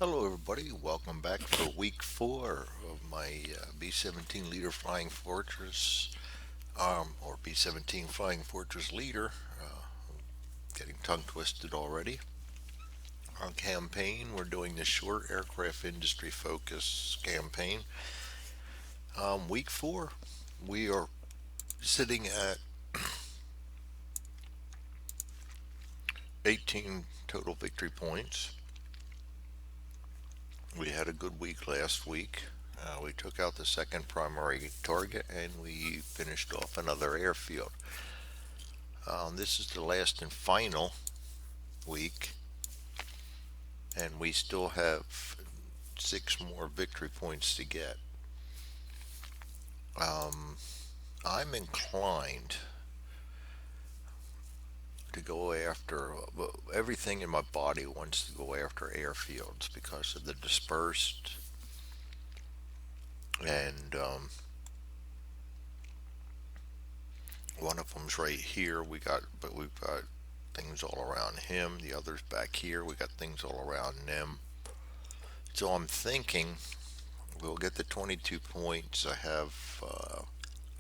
Hello, everybody. Welcome back for week 4 of my B17 Leader Flying Fortress, or B17 Flying Fortress Leader. Getting tongue twisted already. On campaign, we're doing the short aircraft industry focus campaign. Week 4, we are sitting at 18 total victory points. We had a good week last week. We took out the second primary target and we finished off another airfield. This is the last and final week, and we still have 6 more victory points to get. I'm inclined to go after everything in my body wants to go after airfields because of the dispersed and one of them's right here. We've got things all around him. The other's back here. We got things all around them. So I'm thinking we'll get the 22 points. I have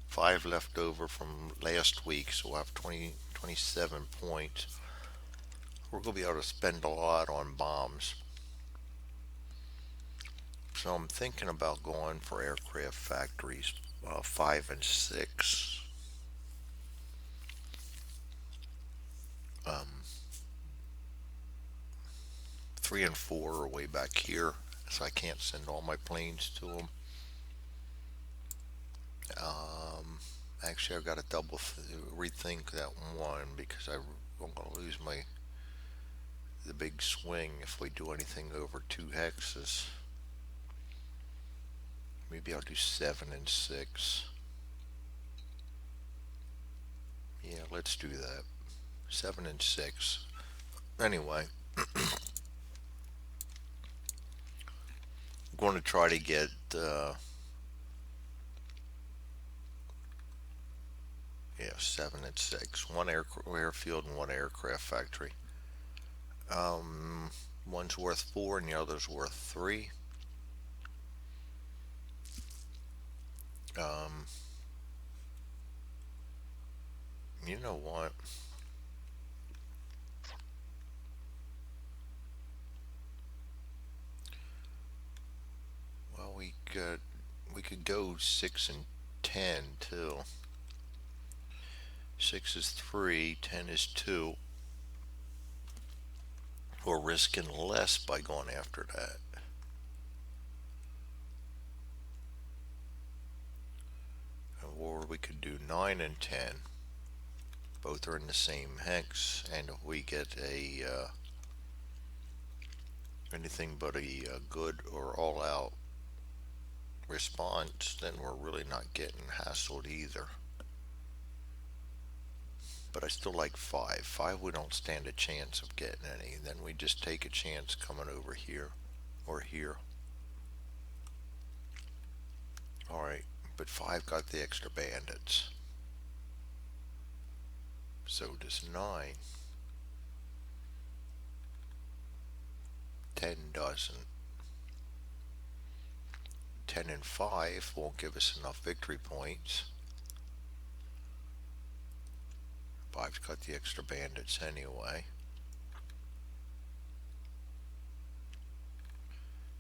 5 left over from last week, so we'll have 27 points. We're going to be able to spend a lot on bombs. So I'm thinking about going for aircraft factories 5 and 6. Um, 3 and 4 are way back here, so I can't send all my planes to them. Actually, I've got to rethink that one because I'm going to lose the big swing if we do anything over 2 hexes. Maybe I'll do 7 and 6. Yeah, let's do that. 7 and 6. Anyway, I'm going to try to get yeah, 7 and 6. One airfield and one aircraft factory. One's worth 4 and the other's worth 3. Um, you know what? Well, we could go 6 and 10 too. 6 is 3, 10 is 2. We're risking less by going after that. Or we could do 9 and 10. Both are in the same hex, and if we get anything but a good or all out response, then we're really not getting hassled either. But I still like 5. 5 we don't stand a chance of getting any. Then we just take a chance coming over here or here. Alright, but 5 got the extra bandits. So does 9. 10 doesn't. 10 and 5 won't give us enough victory points. 5's got the extra bandits anyway.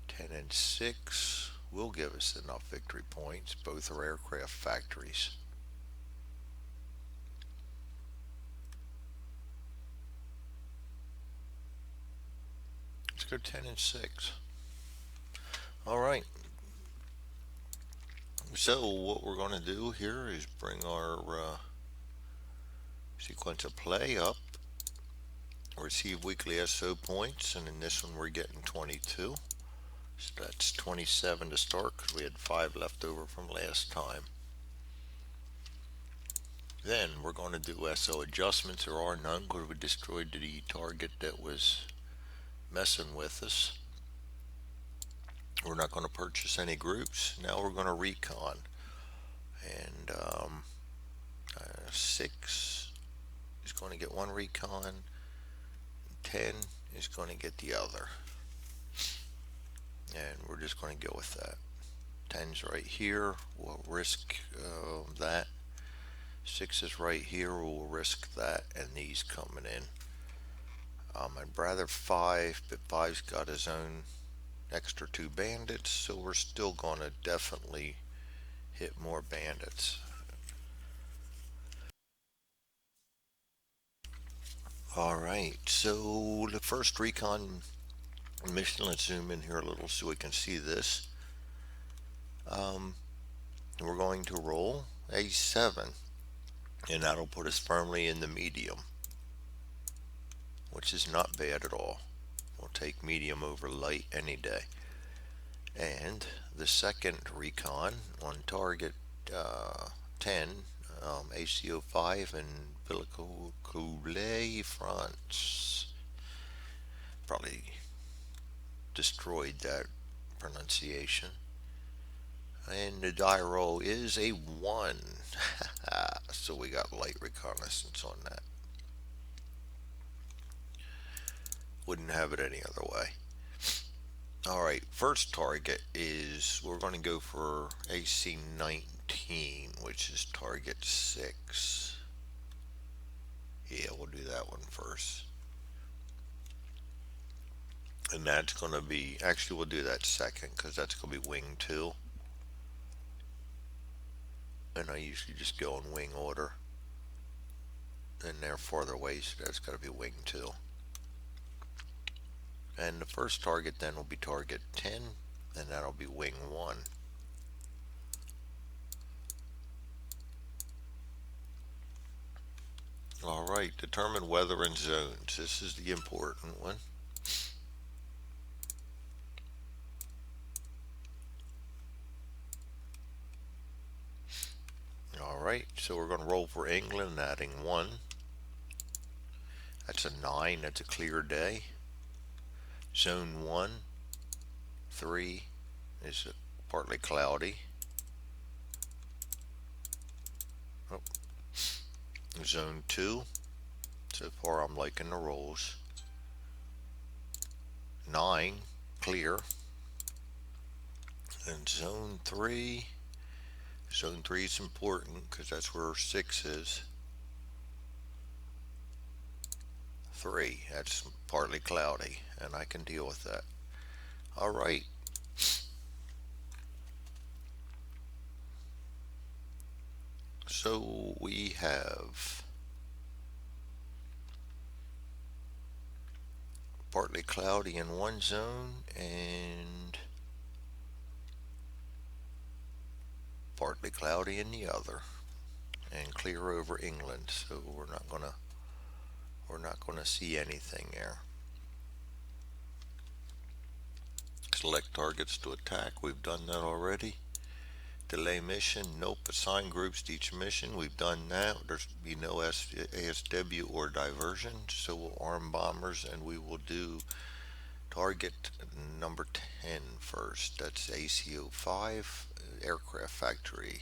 10 and 6 will give us enough victory points. Both are aircraft factories. Let's go 10 and 6. Alright. So what we're going to do here is bring our sequence of play up. Receive weekly SO points, and in this one we're getting 22. So that's 27 to start because we had 5 left over from last time. Then we're going to do SO adjustments. There are none because we destroyed the target that was messing with us. We're not going to purchase any groups. Now we're going to recon. And 6 is going to get 1 recon. 10 is going to get the other. just going to go with that. 10's right here, we'll risk that. 6 is right here, we'll risk that, and these coming in. I'd rather 5, but 5's got his own extra 2 bandits, so we're still going to definitely hit more bandits. Alright, so the first recon mission, let's zoom in here a little so we can see this. We're going to roll a 7, and that'll put us firmly in the medium, which is not bad at all. We'll take medium over light any day. And the second recon on target 10, ACO5 and Billicoulet, France. Probably destroyed that pronunciation. And the die roll is a 1. So we got light reconnaissance on that. Wouldn't have it any other way. Alright, first target is, we're going to go for AC-19, which is target 6. Yeah, we'll do that one first. And that's going to be, actually we'll do that second, because that's going to be wing 2. And I usually just go in wing order. And they're farther away, so that's got to be wing 2. And the first target then will be target 10, and that'll be wing 1. Alright, determine weather and zones. This is the important one. Alright, so we're going to roll for England, adding 1. That's a 9, that's a clear day. Zone 1, 3 is partly cloudy. Oh. Zone 2, so far I'm liking the rolls. 9, clear. And Zone 3 is important because that's where 6 is. 3, that's partly cloudy, and I can deal with that. Alright. So we have partly cloudy in one zone and partly cloudy in the other, and clear over England, so we're not gonna see anything there. Select targets to attack, we've done that already. Delay mission, nope. Assign groups to each mission, we've done that. There's be no ASW or diversion, so we'll arm bombers, and we will do target number 10 first. That's ACO5, aircraft factory.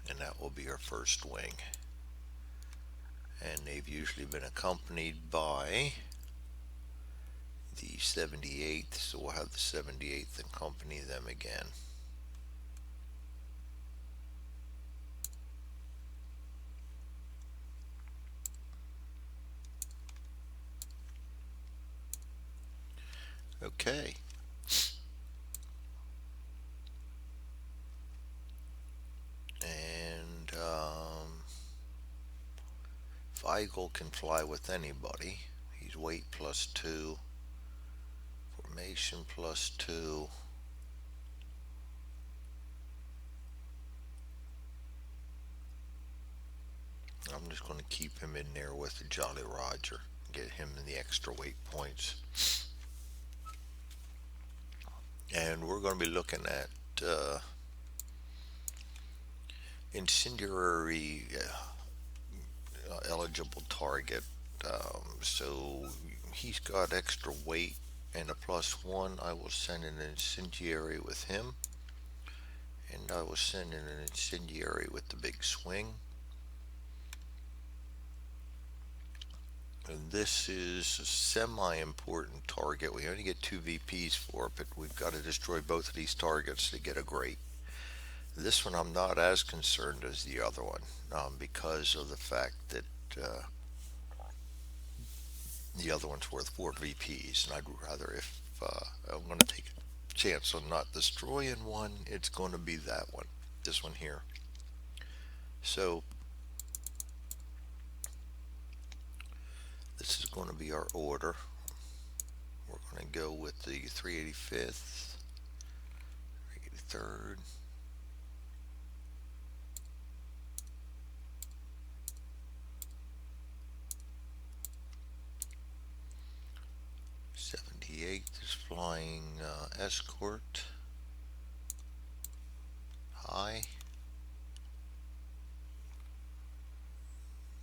And that will be our first wing. And they've usually been accompanied by the 78th, so we'll have the 78th accompany them again. Okay. And Feigl can fly with anybody. He's weight +2, formation +2. I'm just going to keep him in there with the Jolly Roger, get him in the extra weight points. And we're going to be looking at incendiary eligible target. So he's got extra weight and a +1. I will send an incendiary with him, and I will send in an incendiary with the big swing. And this is a semi-important target. We only get 2 VPs for it, but we've got to destroy both of these targets to get a great. This one I'm not as concerned as the other one, because of the fact that the other one's worth 4 VPs, and I'd rather, if I'm going to take a chance on not destroying one, it's going to be that one, this one here. So this is going to be our order. We're going to go with the 385th, 383rd, 78th is flying escort high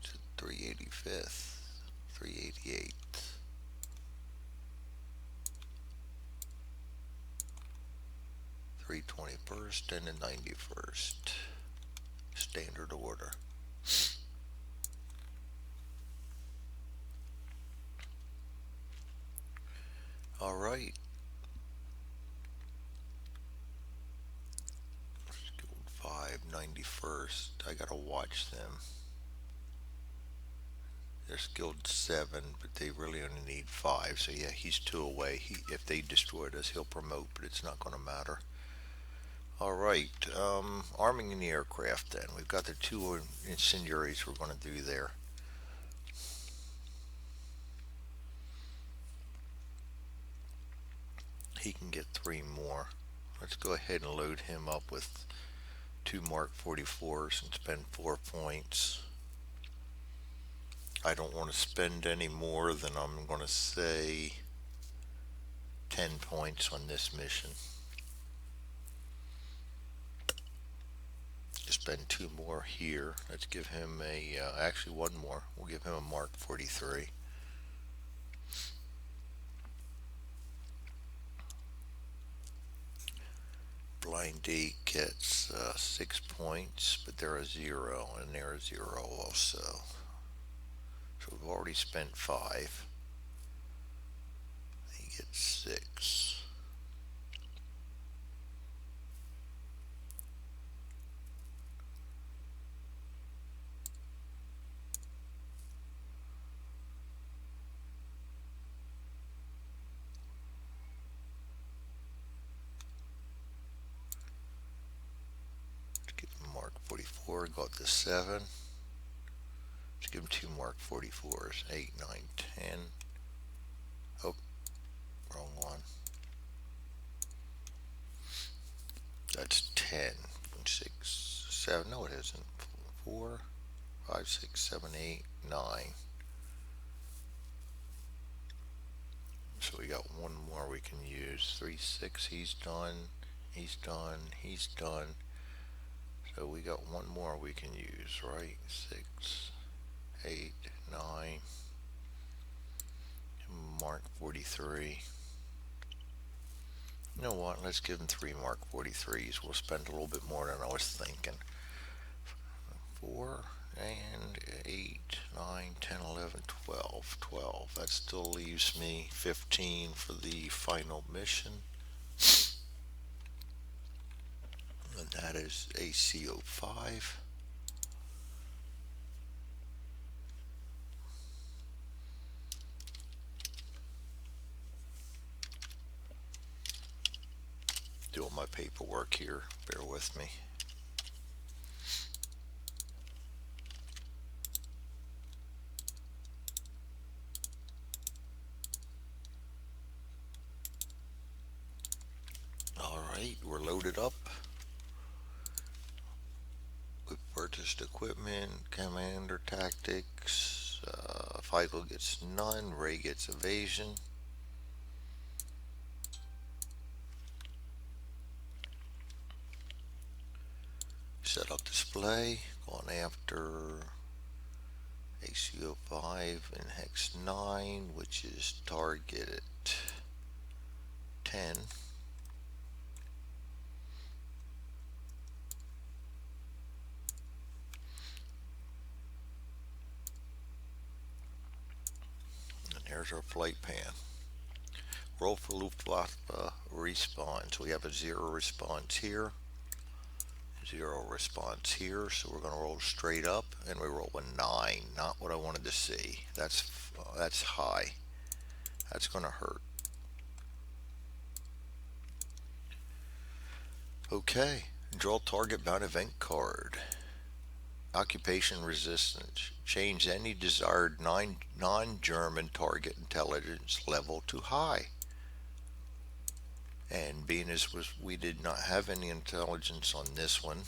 to 385th, 388th, 321st, and the 91st. Standard order. All right. Skilled 5, 91st. I gotta watch them. They're skilled 7, but they really only need 5. So yeah, he's 2 away. If they destroyed us, he'll promote, but it's not going to matter. All right, arming the aircraft. Then we've got the 2 incendiaries we're going to do there. He can get 3 more. Let's go ahead and load him up with 2 Mark 44s and spend 4 points. I don't want to spend any more than, I'm going to say, 10 points on this mission. Spend 2 more here. Let's give him actually 1 more. We'll give him a Mark 43. Blind Date gets 6 points, but they're a 0, and they're a 0 also. So we've already spent 5. He gets 6. Let's give him Mark 44, go up to 7. Let's give him 2 Mark 44s, 8, 9, 10. Oh, wrong one. That's 10, 6, 7, no it isn't. 4, 5, 6, 7, 8, 9. So we got 1 more we can use. 3, 6, he's done, he's done, he's done. So we got 1 more we can use, right? 6, 8, 9. Mark 43. You know what? Let's give him 3 Mark 43s. We'll spend a little bit more than I was thinking. 4 and 8, 9, 10, 11, 12. 12. That still leaves me 15 for the final mission. And that is a CO5. Doing my paperwork here. Bear with me. Alright, we're loaded up. We've purchased equipment, commander tactics. Feigl gets none, Ray gets evasion. Set up display, going after ACO5 and Hex 9, which is target at 10. there's our flight pan. Roll for Luftwaffe response. We have a 0 response here, 0 response here, so we're going to roll straight up, and we roll a 9. Not what I wanted to see. That's high. That's going to hurt. Okay, draw target bound event card. Occupation resistance. Change any desired non-German target intelligence level to high. And being as we did not have any intelligence on this one,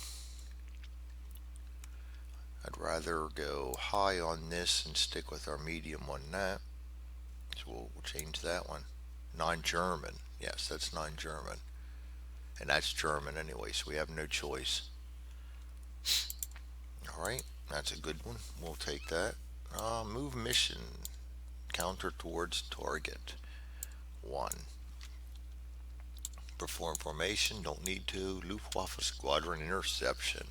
I'd rather go high on this and stick with our medium on that. So we'll change that one. Non-German. Yes, that's non-German. And that's German anyway, so we have no choice. Alright, that's a good one. We'll take that. Move mission. Counter towards target. 1. Perform formation. Don't need to. Luftwaffe squadron interception.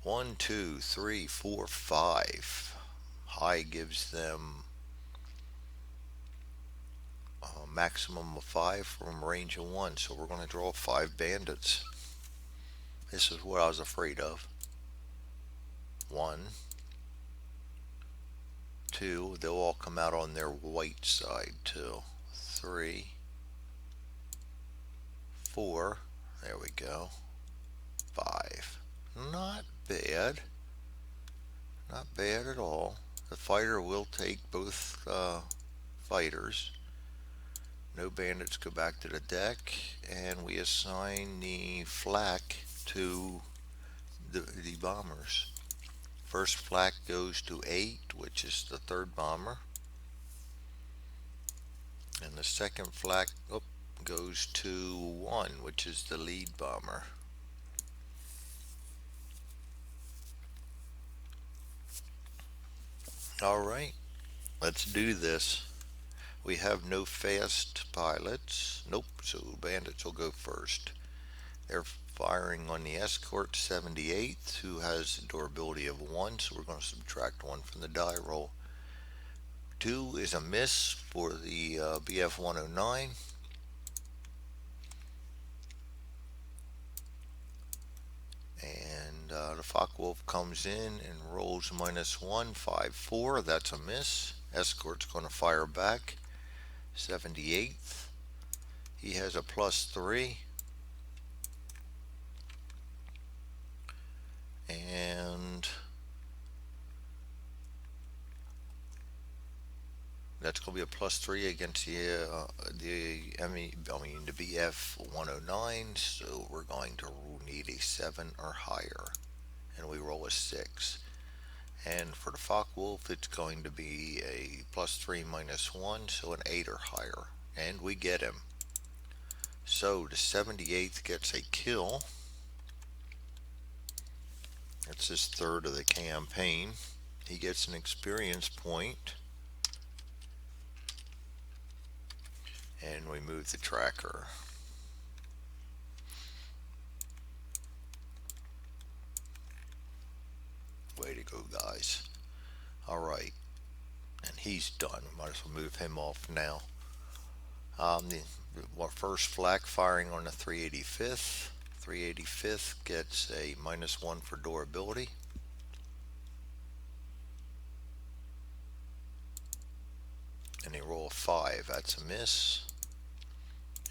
1, 2, 3, 4, 5. High gives them a maximum of 5 from range of 1. So we're going to draw 5 bandits. This is what I was afraid of. 1, 2, they'll all come out on their white side too. 3, 4, there we go. 5. Not bad. Not bad at all. The fighter will take both fighters. No bandits go back to the deck, and we assign the flak to the bombers. First flak goes to 8, which is the 3rd bomber. And the second flak goes to 1, which is the lead bomber. Alright, let's do this. We have no fast pilots. Nope, so bandits will go first. They're firing on the escort 78th, who has a durability of 1, so we're going to subtract 1 from the die roll. 2 is a miss for the BF-109. And the Focke-Wulf comes in and rolls -1, 5, 4. That's a miss. Escort's going to fire back. 78th. He has a +3. And that's going to be a +3 against the BF-109. So we're going to need a 7 or higher, and we roll a 6. And for the Focke-Wulf, it's going to be a +3 -1, so an 8 or higher, and we get him. So the 78th gets a kill. That's his 3rd of the campaign. He gets an experience point. And we move the tracker. Way to go, guys. Alright. And he's done. We might as well move him off now. The first flak firing on the 385th. 385th gets a -1 for durability. And they roll a 5. That's a miss.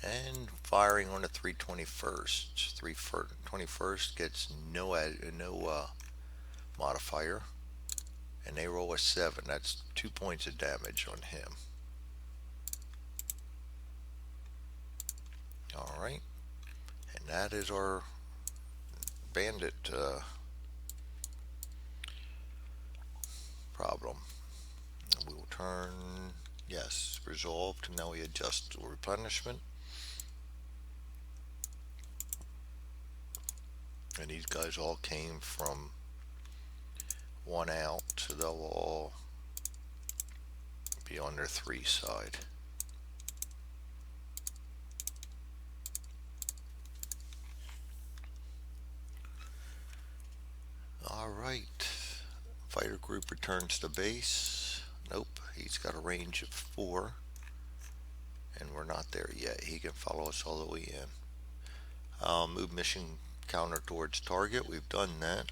And firing on the 321st. 321st gets no modifier. And they roll a 7. That's 2 points of damage on him. Alright. And that is our bandit problem. We will turn, yes, resolved. Now we adjust the replenishment. And these guys all came from 1 out, so they'll all be on their 3 side. Alright, fighter group returns to base. Nope, he's got a range of 4, and we're not there yet. He can follow us all the way in. Move mission counter towards target. We've done that.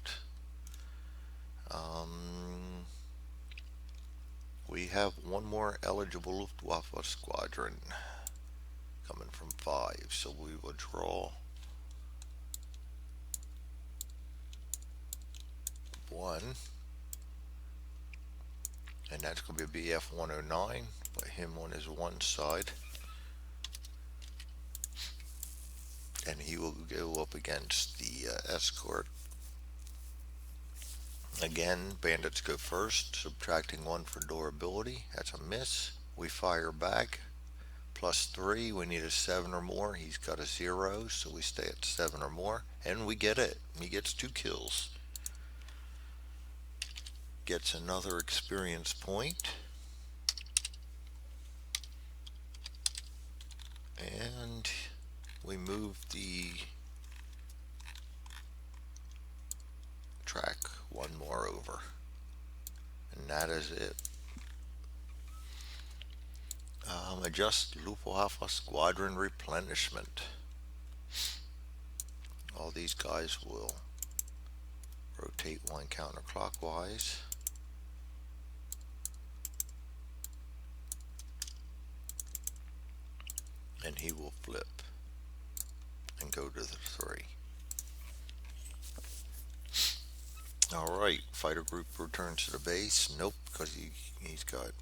We have one more eligible Luftwaffe squadron coming from 5, so we will draw 1, and that's going to be BF-109. Put him on his one side, and he will go up against the escort. Again, bandits go first, subtracting 1 for durability. That's a miss. We fire back. +3, we need a 7 or more. He's got a 0, so we stay at 7 or more, and we get it. He gets 2 kills. Gets another experience point. And we move the track 1 more over. And that is it. Adjust Luftwaffe squadron replenishment. All these guys will rotate 1 counterclockwise. And he will flip and go to the 3. Alright, fighter group returns to the base. Nope, because he's got,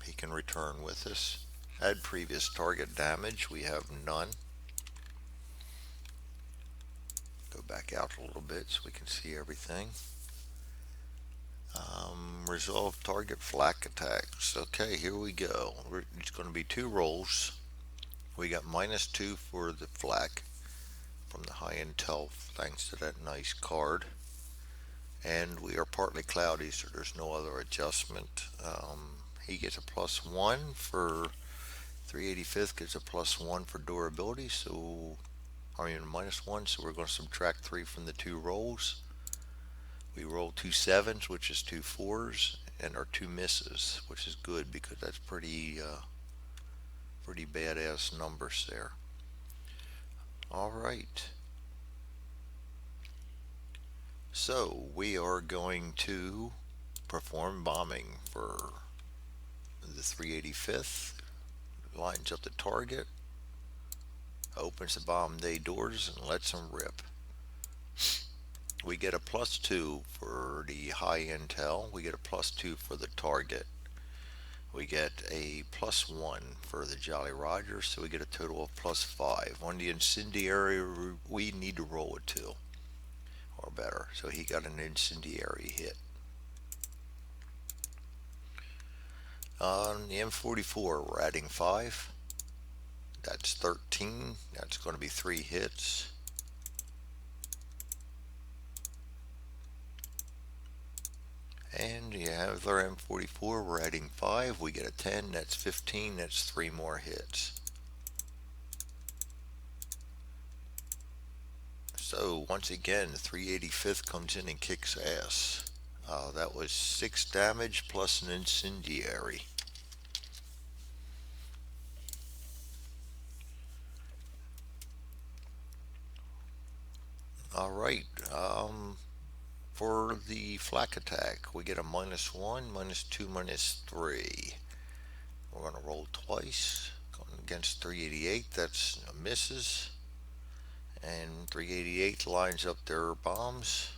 he can return with us. Add previous target damage, we have none. Go back out a little bit so we can see everything. Resolve target flak attacks. Okay, here we go. It's going to be 2 rolls. We got -2 for the flak from the high intel, thanks to that nice card. And we are partly cloudy, so there's no other adjustment. He gets a +1 for 385th, gets a +1 for durability, so I mean -1, so we're going to subtract 3 from the 2 rolls. We roll 2 7s, which is 2 4s, and our 2 misses, which is good because that's pretty badass numbers there. All right. So we are going to perform bombing for the 385th. Lines up the target, opens the bomb bay doors, and lets them rip. We get a +2 for the high intel. We get a +2 for the target. We get a +1 for the Jolly Roger, so we get a total of +5. On the incendiary, we need to roll a 2 or better, so he got an incendiary hit. On the M44, we're adding 5. That's 13. That's going to be 3 hits. And you have our M44, we're adding 5. We get a 10. That's 15. That's 3 more hits. So once again, the 385th comes in and kicks ass. That was 6 damage plus an incendiary. Alright, for the flak attack, we get a -1, -2, -3. We're going to roll twice. Going against 388, that's a misses. And 388 lines up their bombs.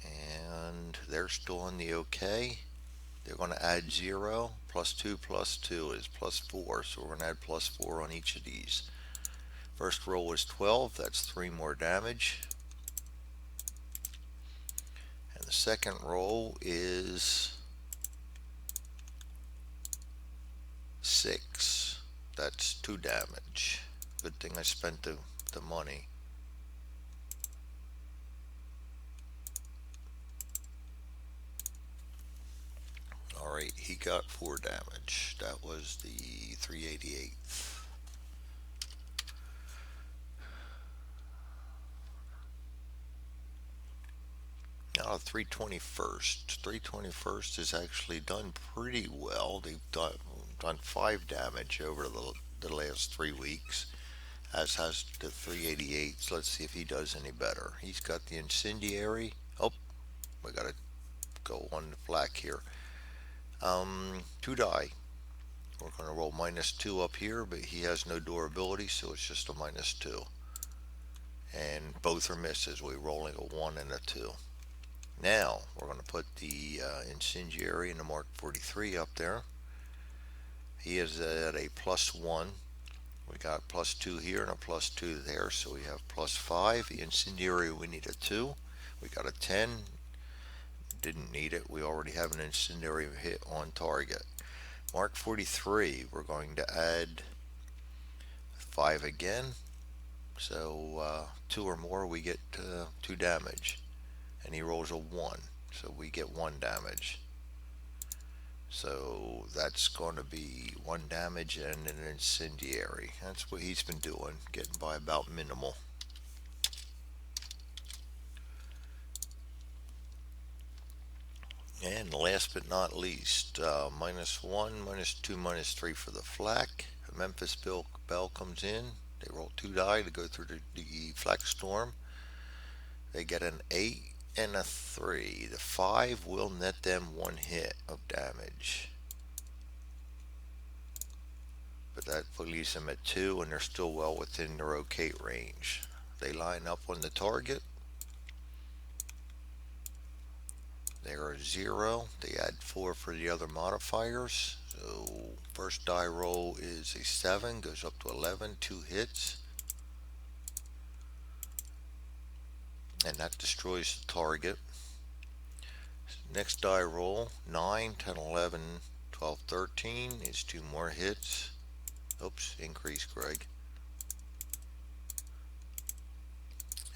And they're still on the OK. They're going to add 0. +2 +2 is +4, so we're going to add +4 on each of these. First roll is 12, that's 3 more damage. And the second roll is 6, that's 2 damage. Good thing I spent the money. Alright, he got 4 damage. That was the 388th. Now 321st. 321st has actually done pretty well. They've done 5 damage over the last 3 weeks, as has the 388. So let's see if he does any better. He's got the incendiary. Oh, we got to go on the black here. 2 die. We're going to roll -2 up here, but he has no durability, so it's just a -2. And both are misses. We're rolling a 1 and a 2. Now we're going to put the incendiary and the Mark 43 up there. He is at a +1. We got +2 here and a +2 there, so we have +5. The incendiary, we need a 2. We got a 10. Didn't need it. We already have an incendiary hit on target. Mark 43, we're going to add 5 again. So 2 or more, we get 2 damage. And he rolls a 1, so we get 1 damage. So that's going to be 1 damage and an incendiary. That's what he's been doing, getting by about minimal. And last but not least, -1, -2, -3 for the flak. Memphis Bell comes in. They roll 2 die to go through the flak storm. They get an 8 and a 3. The 5 will net them 1 hit of damage. But that leaves them at 2, and they're still well within the rotate range. They line up on the target. They are 0. They add 4 for the other modifiers. So first die roll is a 7, goes up to 11, 2 hits. And that destroys the target. Next die roll, 9, 10, 11, 12, 13 is 2 more hits. Oops, increase, Greg.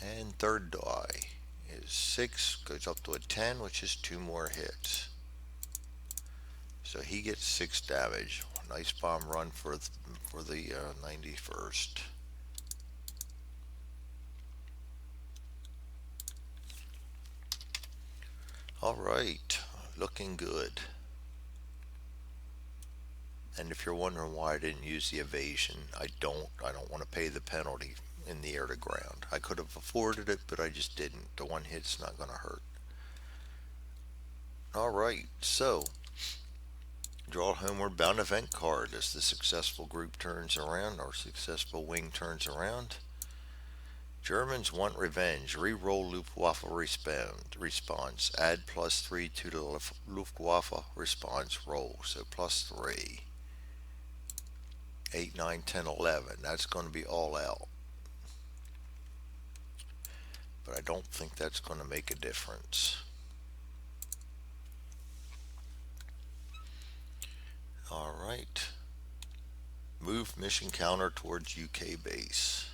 And third die is 6, goes up to a 10, which is 2 more hits. So he gets 6 damage. Nice bomb run for the 91st. All right, looking good. And if you're wondering why I didn't use the evasion, I don't want to pay the penalty in the air to ground. I could have afforded it, but I just didn't. The 1 hit's not going to hurt. All right, so draw a homeward bound event card as the successful group turns around, or successful wing turns around. Germans want revenge. Reroll Luftwaffe response. Add +3 to the Luftwaffe response roll. So +3. 8, 9, 10, 11. That's going to be all out. But I don't think that's going to make a difference. All right. Move mission counter towards UK base.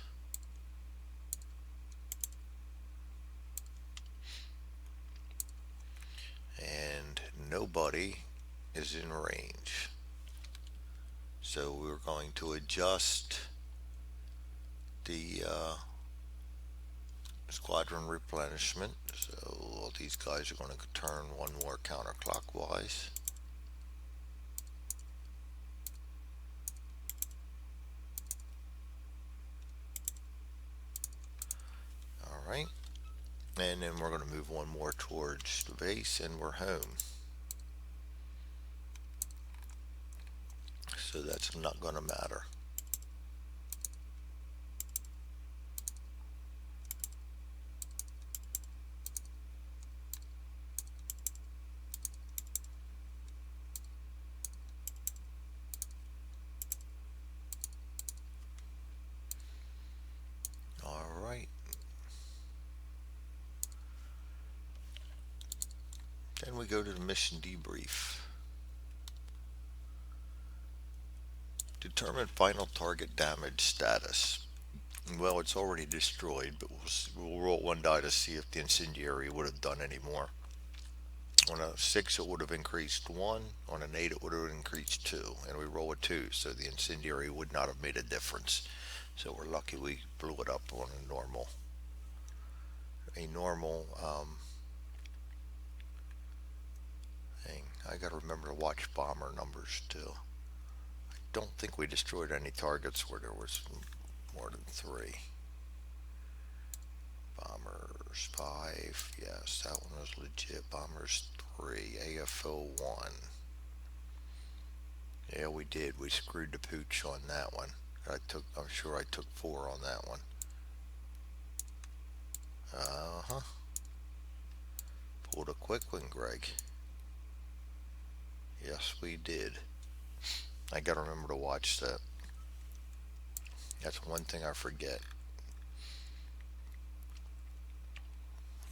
And nobody is in range. So we're going to adjust the squadron replenishment. So all these guys are going to turn 1 more counterclockwise. All right. And then we're going to move 1 more towards the base, and we're home. So that's not going to matter. All right. Then we go to the mission debrief. Determine final target damage status. Well, it's already destroyed, but we'll roll 1 die to see if the incendiary would have done any more. On a 6, it would have increased 1. On an 8, it would have increased 2. And we roll a 2, so the incendiary would not have made a difference. So we're lucky we blew it up on a normal I gotta remember to watch bomber numbers too. Don't think we destroyed any targets where there was more than three. Bombers 5, yes, that one was legit. Bombers 3, AFO 1. Yeah, we did. We screwed the pooch on that one. I'm sure I took 4 on that one. Uh huh. Pulled a quick one, Greg. Yes, we did. I gotta remember to watch that. That's one thing I forget.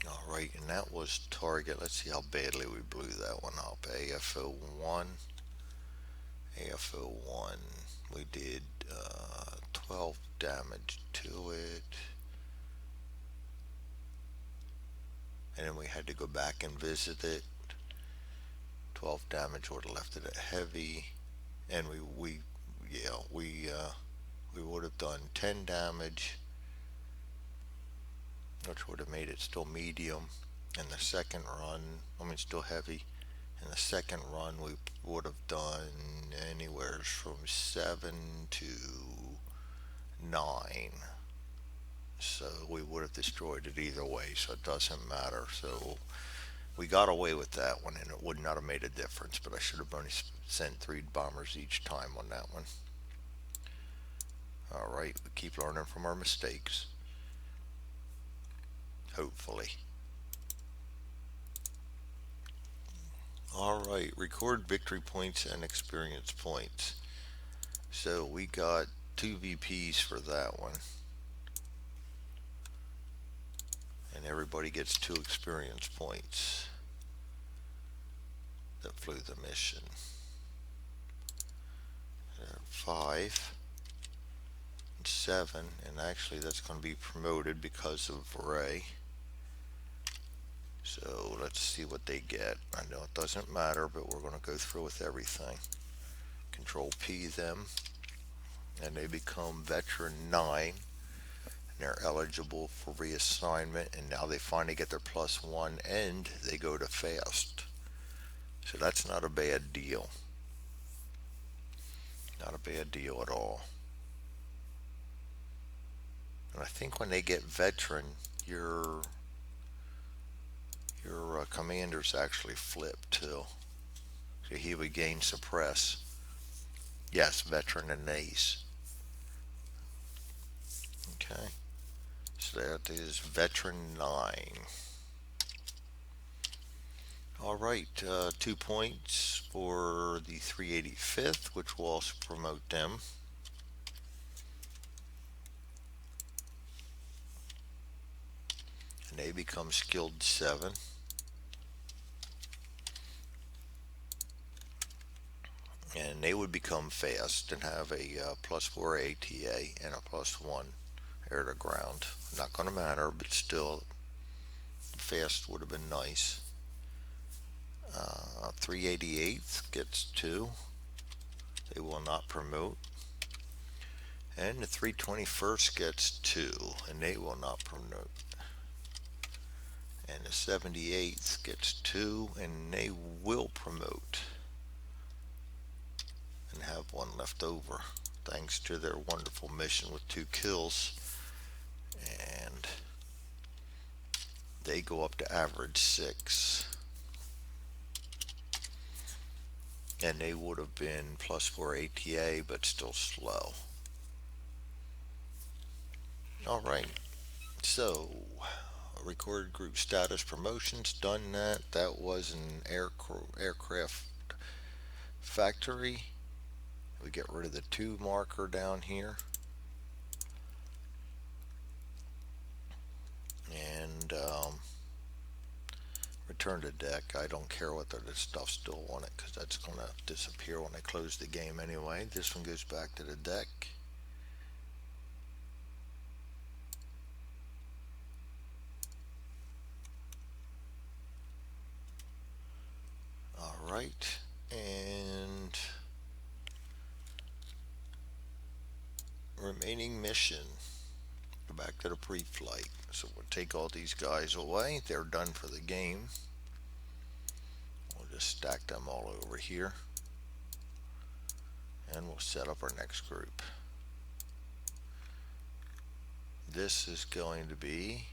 All right, and that was target. Let's see how badly we blew that one up. AFO 1. AFO 1. We did 12 damage to it. And then we had to go back and visit it. 12 damage would have left it at heavy. And we would have done 10 damage, which would have made it still medium. In the second run, still heavy. In the second run, we would have done anywhere from 7 to 9. So we would have destroyed it either way, so it doesn't matter. So we got away with that one, and it would not have made a difference, but I should have only sent 3 bombers each time on that one. Alright, we keep learning from our mistakes. Hopefully. Alright, record victory points and experience points. So we got 2 VPs for that one. And everybody gets 2 experience points that flew the mission. 5 and 7, and actually that's going to be promoted because of Ray. So let's see what they get. I know it doesn't matter, but we're going to go through with everything. Control P them, and they become veteran 9. They're eligible for reassignment, and now they finally get their +1 and they go to fast. So that's not a bad deal. Not a bad deal at all. And I think when they get veteran, your commanders actually flip too. So he would gain suppress. Yes, veteran and ace. Okay. So that is veteran 9. Alright, 2 points for the 385th, which will also promote them. And they become skilled 7. And they would become fast and have a +4 ATA and a +1 air to ground. Not going to matter, but still, fast would have been nice. 388th gets 2. They will not promote. And the 321st gets 2, and they will not promote. And the 78th gets 2, and they will promote. And have 1 left over, thanks to their wonderful mission with 2 kills. And they go up to average 6. And they would have been +4 ATA, but still slow. Alright, so record group status promotions, done that. That was an aircraft factory. We get rid of the 2 marker down here. And return to deck. I don't care whether the stuff's still on it, because that's going to disappear when I close the game anyway. This one goes back to the deck. Alright, and remaining mission. Go back to the pre-flight. So we'll take all these guys away. They're done for the game. We'll just stack them all over here, and we'll set up our next group. This is going to be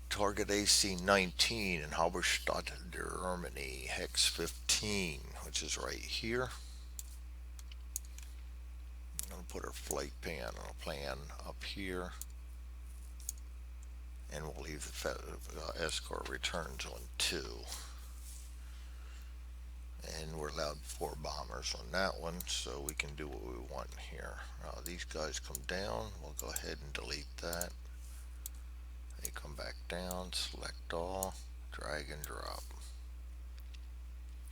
target AC 19 in Halberstadt, Germany, hex 15, which is right here. I'm going to put our flight plan up here, and we'll leave the escort returns on 2. And we're allowed 4 bombers on that one, so we can do what we want here. These guys come down, we'll go ahead and delete that. They come back down, select all, drag and drop.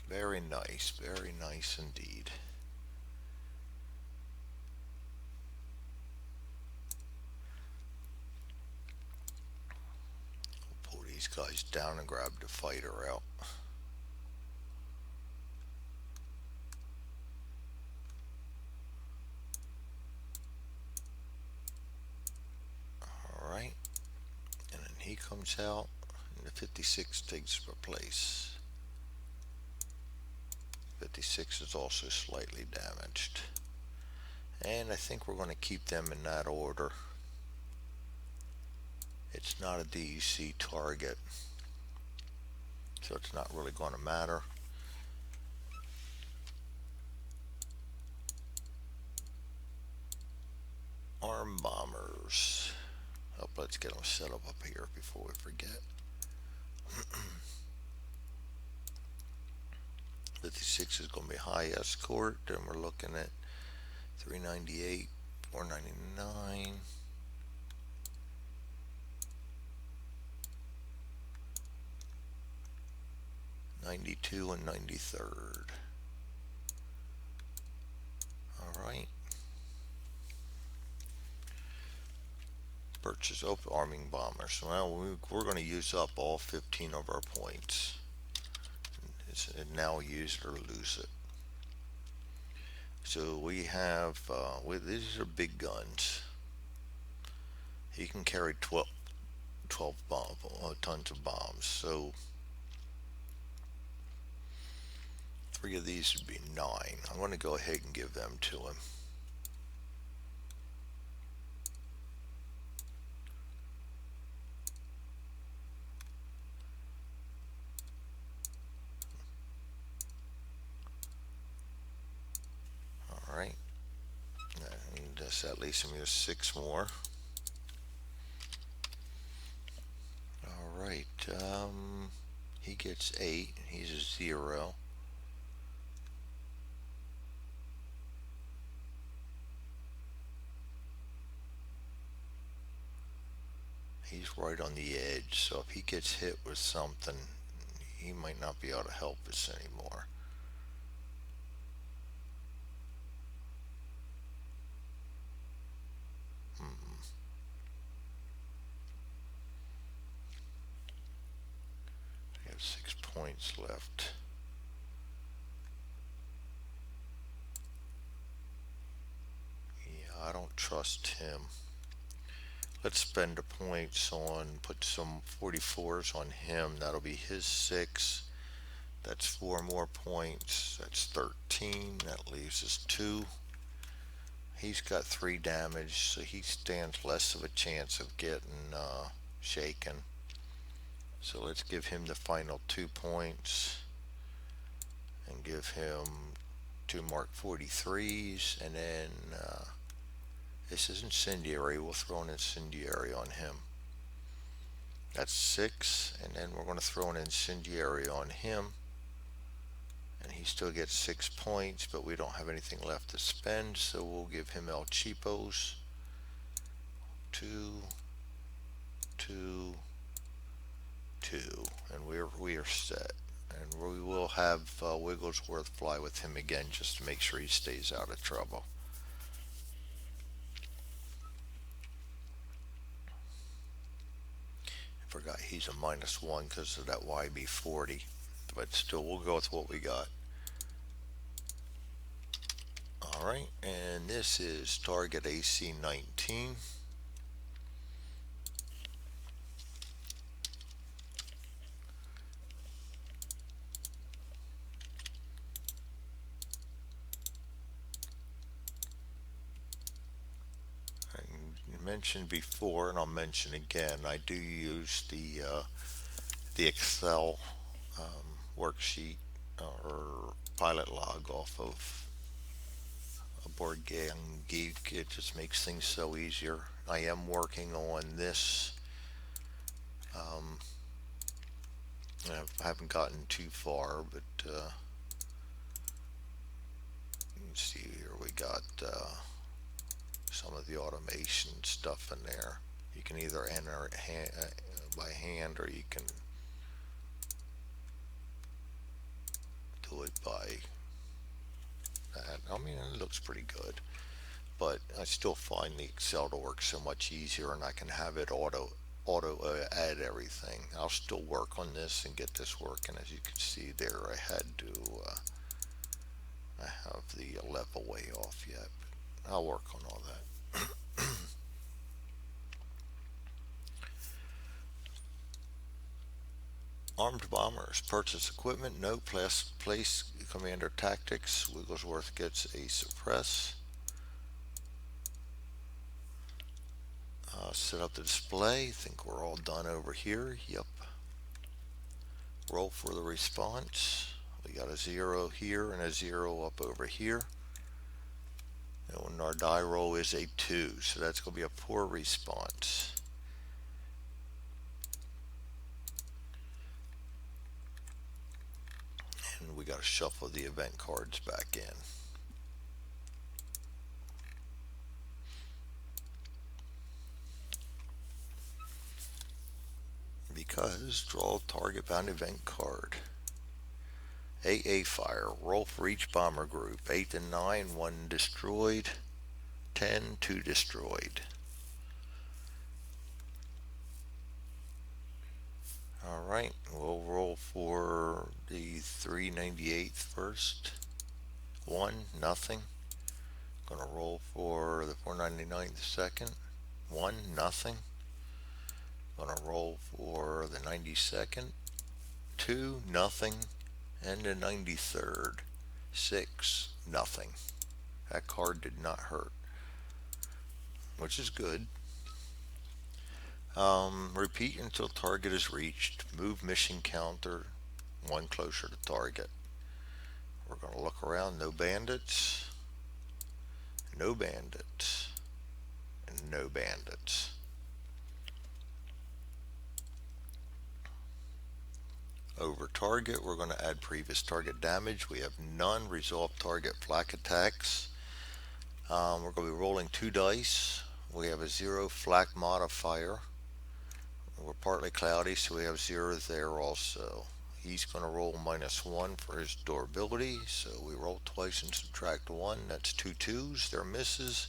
Very nice indeed. We'll pull these guys down and grab the fighter out. Alright, and then he comes out, and the 56 takes place. 56 is also slightly damaged. And I think we're going to keep them in that order. It's not a DEC target, so it's not really going to matter. Arm bombers. Oh, let's get them set up here before we forget. 56 is going to be high escort, and we're looking at 398, 499. 92 and 93rd. Alright. Purchase arming bombers. Well, we're going to use up all 15 of our points. It's now use it or lose it. So we have, these are big guns. He can carry 12 tons of bombs. So 3 of these would be 9. I'm going to go ahead and give them to him. Alright. And that leaves him with 6 more. Alright. He gets 8. He's a 0. He's right on the edge, so if he gets hit with something, he might not be able to help us anymore. We have 6 points left. Yeah, I don't trust him. Let's spend the points on, put some 44s on him. That'll be his 6. That's 4 more points. That's 13. That leaves us 2. He's got 3 damage, so he stands less of a chance of getting shaken. So let's give him the final 2 points and give him 2 Mark 43s, and then this is incendiary. We'll throw an incendiary on him. That's 6, and then we're going to throw an incendiary on him, and he still gets 6 points, but we don't have anything left to spend, so we'll give him El Cheapos. 2, 2, 2, and we are set. And we will have Wigglesworth fly with him again just to make sure he stays out of trouble. Forgot he's a -1 because of that YB40, but still we'll go with what we got. Alright. Alright, and this is target AC-19. I mentioned before, and I'll mention again, I do use the Excel worksheet or pilot log off of a board game geek. It just makes things so easier. I am working on this. I haven't gotten too far, but you can see here we got some of the automation stuff in there. You can either enter it by hand, or you can do it by that. I mean, it looks pretty good, but I still find the Excel to work so much easier, and I can have it auto add everything. I'll still work on this and get this working. As you can see there, I have the level way off yet, but I'll work on all that. Armed bombers purchase equipment. No place commander tactics. Wigglesworth gets a suppress. Set up the display. Think we're all done over here. Yep. Roll for the response. We got a 0 here and a 0 up over here. And our die roll is a 2, so that's going to be a poor response. And we got to shuffle the event cards back in. Because draw target bound event card. AA fire. Roll for each bomber group. 8 and 9, 1 destroyed. 10, 2 destroyed. Alright, we'll roll for the 398th first. 1, nothing. Gonna roll for the 499th second. 1, nothing. Gonna roll for the 92nd. 2, nothing. And the 93rd. 6, nothing. That card did not hurt, which is good. Repeat until target is reached. Move mission counter 1 closer to target. We're going to look around. No bandits. No bandits. And no bandits. Over target, we're going to add previous target damage. We have none. Resolve target flak attacks. We're going to be rolling 2 dice. We have a 0 flak modifier. We're partly cloudy, so we have 0 there also. He's going to roll -1 for his durability, so we roll twice and subtract 1. That's 2 2s. They're misses.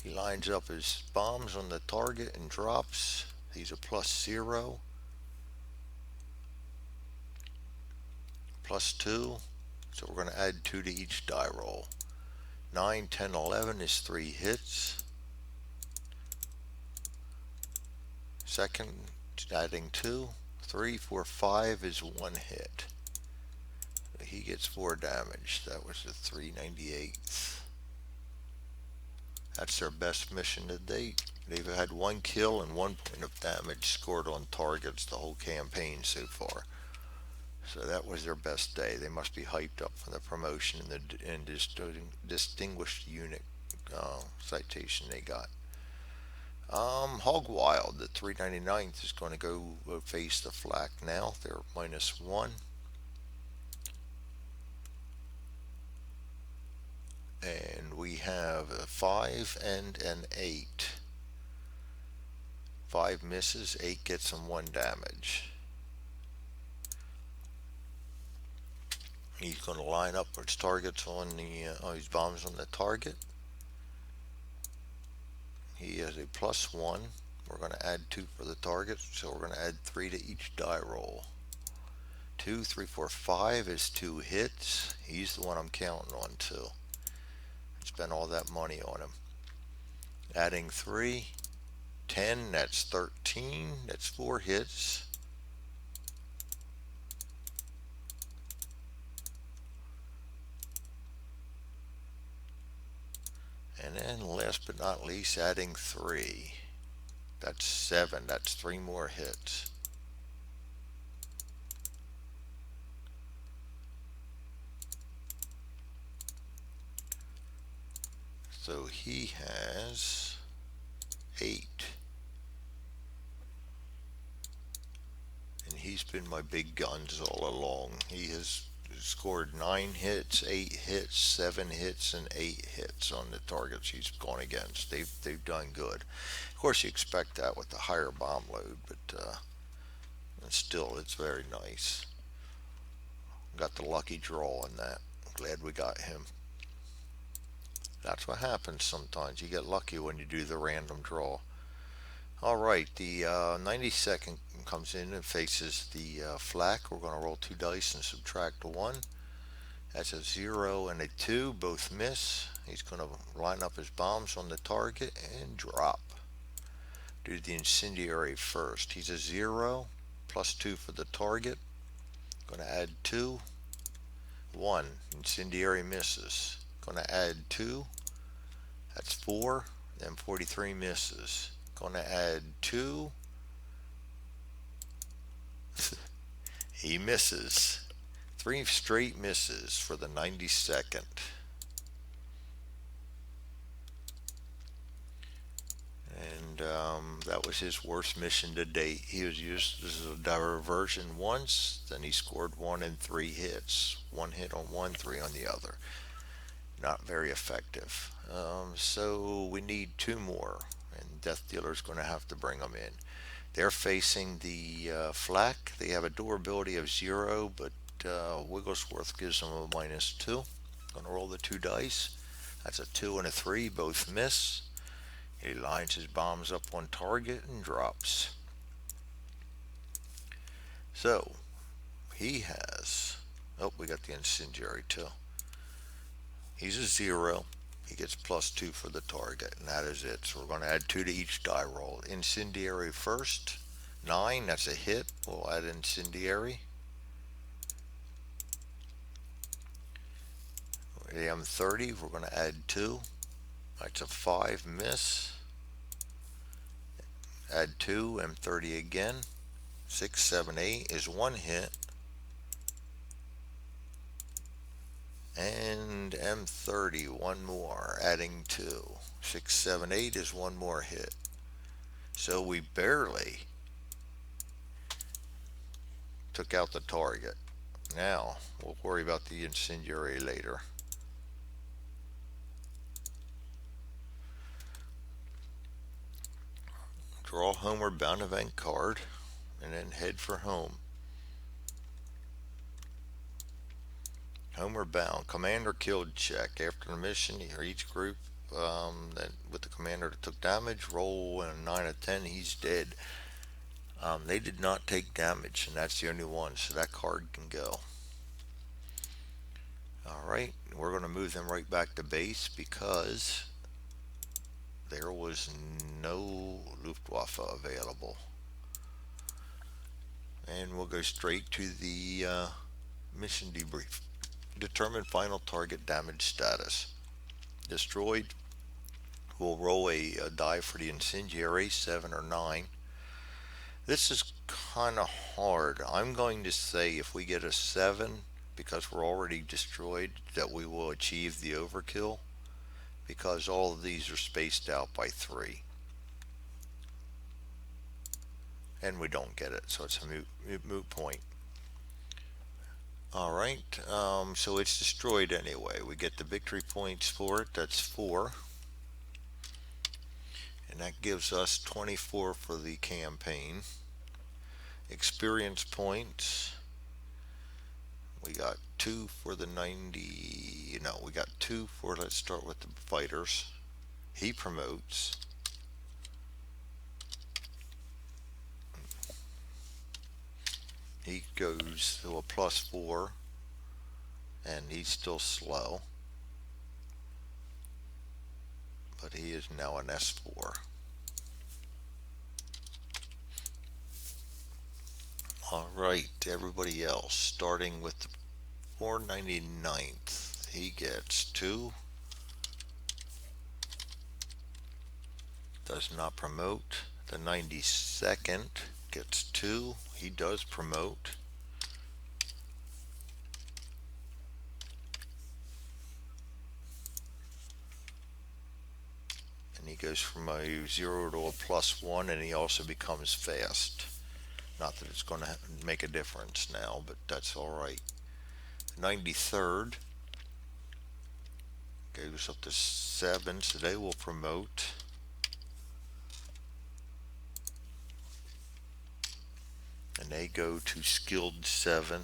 He lines up his bombs on the target and drops. He's a +0. +2. So we're going to add 2 to each die roll. 9, 10, 11 is 3 hits. Second, adding 2. 3, 4, 5 is 1 hit. He gets 4 damage. That was the 398th. That's their best mission to date. They've had 1 kill and 1 point of damage scored on targets the whole campaign so far. So that was their best day. They must be hyped up for the promotion and distinguished unit citation they got. Hog Wild, the 399th, is going to go face the flak now. They're -1. And we have a 5 and an 8. 5 misses, 8 gets them 1 damage. He's going to line up his targets on his bombs on the target. He has a +1. We're going to add 2 for the target, so we're going to add 3 to each die roll. 2, 3, 4, 5 is 2 hits. He's the one I'm counting on too. It's spent all that money on him. Adding 3, 10, that's 13, that's 4 hits. And then last but not least, adding 3. That's 7, that's 3 more hits. So he has 8. And he's been my big guns all along. He has scored 9 hits, 8 hits, 7 hits, and 8 hits on the targets he's gone against. They've done good. Of course, you expect that with the higher bomb load, but still, it's very nice. Got the lucky draw on that. Glad we got him. That's what happens sometimes. You get lucky when you do the random draw. All right, the 92nd comes in and faces the flak. We're going to roll 2 dice and subtract 1. That's a 0 and a 2, both miss. He's going to line up his bombs on the target and drop. Do the incendiary first. He's a 0, plus 2 for the target. Going to add 2. 1, incendiary misses. Going to add 2. That's 4. Then 43 misses. Going to add 2. He misses. 3 straight misses for the 92nd. And that was his worst mission to date. He was used as a diversion once, then he scored 1 and 3 hits. 1 hit on one, 3 on the other. Not very effective. So we need 2 more, and Death Dealer's going to have to bring them in. They're facing the flak. They have a durability of 0, but Wigglesworth gives them a -2. Going to roll the 2 dice. That's a 2 and a 3, both miss. He lines his bombs up on target and drops. So he has, oh, we got the incendiary too. He's a 0. He gets +2 for the target, and that is it. So we're going to add 2 to each die roll. Incendiary first. 9, that's a hit. We'll add incendiary. M30, we're going to add 2. That's a 5, miss. Add 2, M30 again. 6, 7, 8 is 1 hit. And M30, 1 more, adding 2. 6, 7, 8 is 1 more hit. So we barely took out the target. Now, we'll worry about the incendiary later. Draw homeward bound event card, and then head for home. Homeward bound, commander killed check. After the mission, or each group that with the commander that took damage, roll a 9 of 10, he's dead. They did not take damage, and that's the only one, so that card can go. Alright, we're going to move them right back to base because there was no Luftwaffe available. And we'll go straight to the mission debrief. Determine final target damage status. Destroyed. We'll roll a die for the incendiary, 7 or 9. This is kind of hard. I'm going to say if we get a 7, because we're already destroyed, that we will achieve the overkill, because all of these are spaced out by 3. And we don't get it, so it's a moot point. Alright, so it's destroyed anyway. We get the victory points for it, that's 4. And that gives us 24 for the campaign. Experience points. We got 2 for the 90. No, we got 2 for, let's start with the fighters. He promotes. He goes to a +4, and he's still slow. but he is now an S4. All right, everybody else, starting with the 499th, he gets 2, does not promote. The 92nd gets 2, he does promote. And he goes from a 0 to a +1, and he also becomes fast. Not that it's going to make a difference now, but that's all right. 93rd goes up to 7, so they will promote. And they go to skilled 7.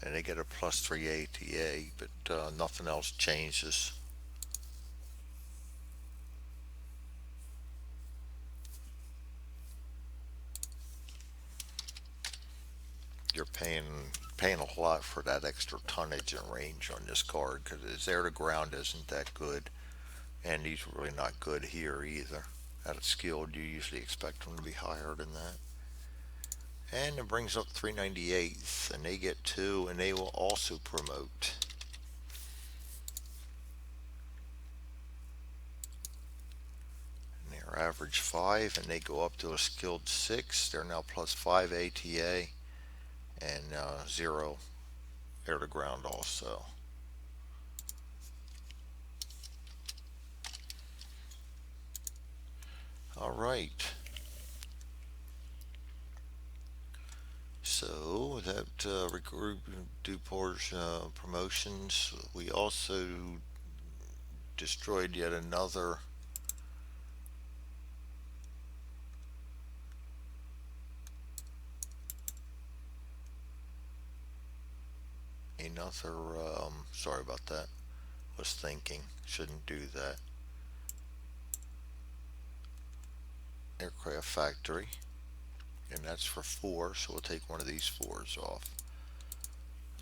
And they get a +3 ATA, but nothing else changes. You're paying a lot for that extra tonnage and range on this card because his air to ground isn't that good, and he's really not good here either. At a skilled, you usually expect him to be higher than that. And it brings up 398th, and they get 2, and they will also promote. And they're average 5, and they go up to a skilled 6. They're now +5 ATA and 0 air to ground also. All right. So that regroup Duport's promotions. We also destroyed yet another sorry about that. Was thinking shouldn't do that. Aircraft factory, and that's for 4. So we'll take one of these 4s off.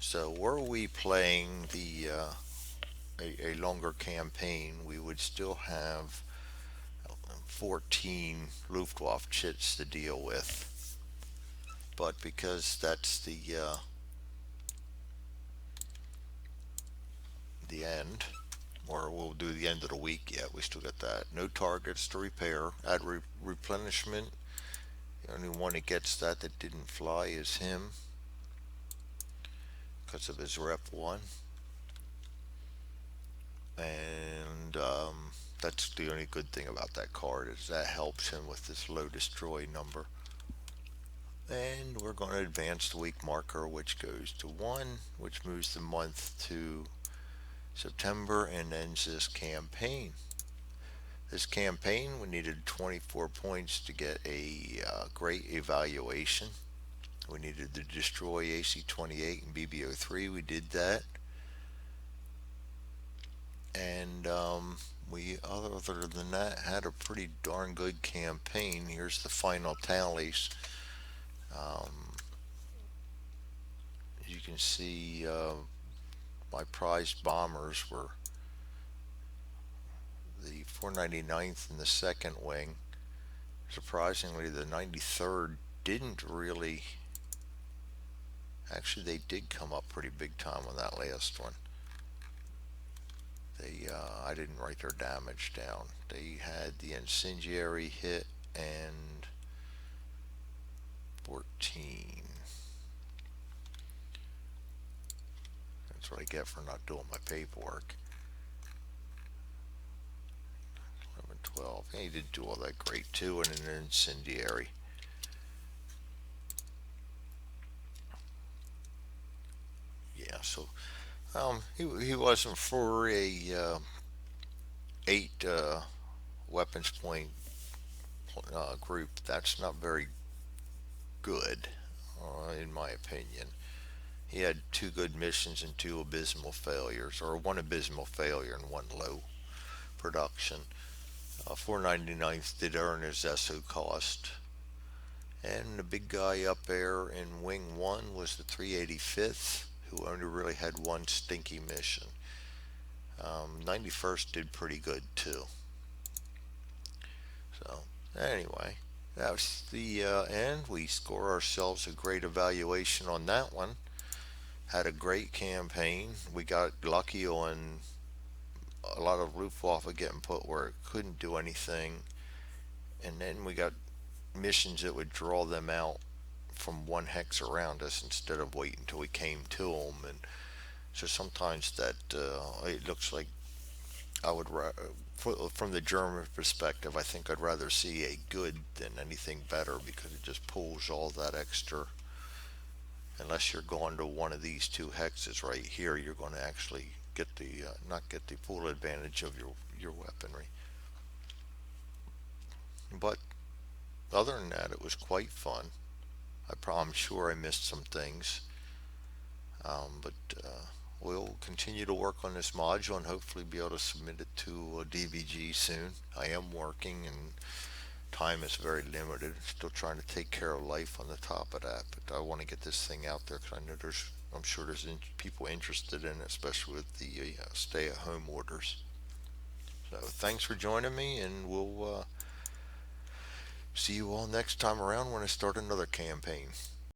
So were we playing the a longer campaign, we would still have 14 Luftwaffe chits to deal with. But because that's the end, or we'll do the end of the week yet, we still got that. No targets to repair. Add replenishment. The only one that gets that didn't fly is him because of his rep 1. And that's the only good thing about that card is that helps him with this low destroy number. And we're going to advance the week marker, which goes to 1, which moves the month to September and ends this campaign. This campaign, we needed 24 points to get a great evaluation. We needed to destroy AC-28 and BB-03. We did that. And we, other than that, had a pretty darn good campaign. Here's the final tallies. You can see my prized bombers were the 499th in the second wing. Surprisingly, the 93rd didn't really. Actually, they did come up pretty big time on that last one. I didn't write their damage down. They had the incendiary hit and 14. That's what I get for not doing my paperwork. 11, 12. Yeah, he didn't do all that great too, and an incendiary. Yeah, so he wasn't for a 8 weapons point group. That's not very good, in my opinion. He had 2 good missions and 2 abysmal failures, or 1 abysmal failure and 1 low production. 499th did earn his SO cost. And the big guy up there in Wing 1 was the 385th, who who only really had one stinky mission. 91st did pretty good too. So anyway, that was the end. We score ourselves a great evaluation on that one. Had a great campaign. We got lucky on a lot of Luftwaffe getting put where it couldn't do anything, and then we got missions that would draw them out from one hex around us instead of waiting until we came to them. And so sometimes that it looks like I would from the German perspective, I think I'd rather see a good than anything better because it just pulls all that extra. Unless you're going to one of these two hexes right here, you're going to actually get the not get the full advantage of your weaponry. But other than that, it was quite fun. I'm sure I missed some things, but we'll continue to work on this module and hopefully be able to submit it to DBG soon. I am working and time is very limited. Still trying to take care of life on the top of that, but I want to get this thing out there because I know I'm sure there's people interested in it, especially with the stay-at-home orders. So thanks for joining me, and we'll see you all next time around when I start another campaign.